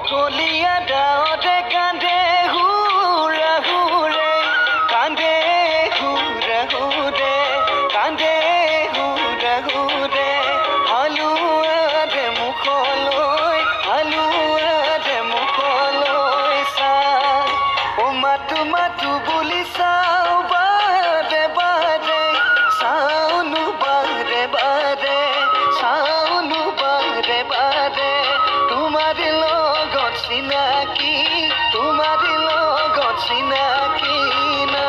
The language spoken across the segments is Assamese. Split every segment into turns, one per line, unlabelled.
কলিয়া ডাৱতে কান্দে হুৰা হুৰে কান্দে হুৰা হুৰে কান্দে হুৰা হুৰে হালুৱাৰে মুখলৈ হালুৱাৰে মুখলৈ চাই মাতো মাতো বুলি চাওঁ বাৰে বাৰে চাওনো বাৰে বাৰে চাওনো বাৰে বাৰে তোমাৰ লগত চিনাকি তোমাৰ লগত চিনাকি না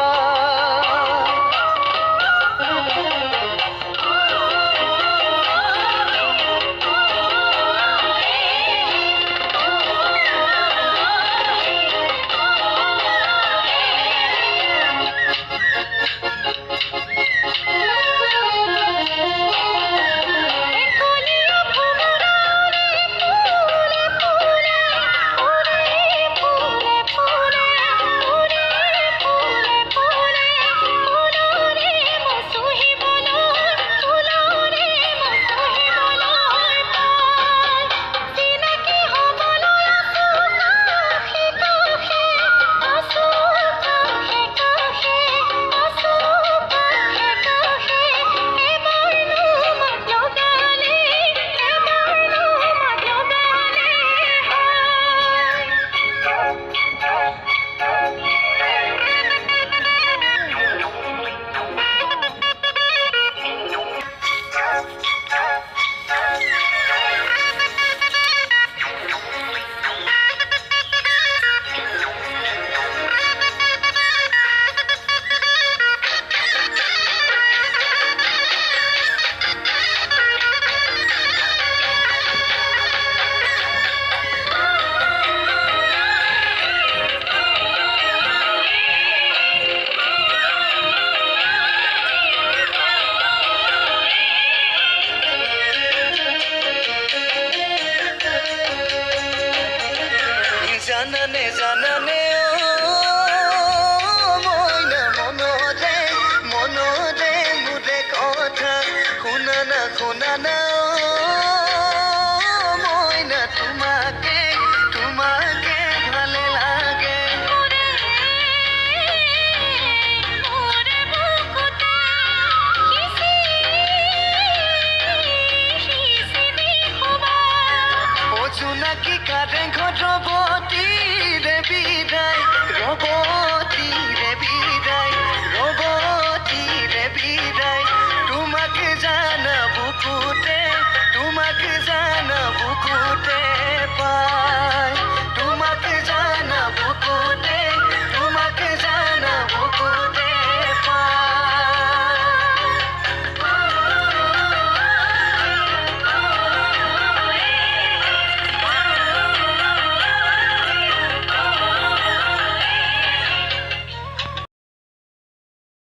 জানানে জানানে মইনা মনৰে মনৰে মোৰে কথা শুনা না মইনা তোমাকে তোমাকে ভালে লাগে জোনাকী কাৰে ঘৰবতী ৰে বিদায় ৰবতী ৰে বিদায় ৰবতী ৰে বিদায় তোমাকে জানা বুকুতে পাই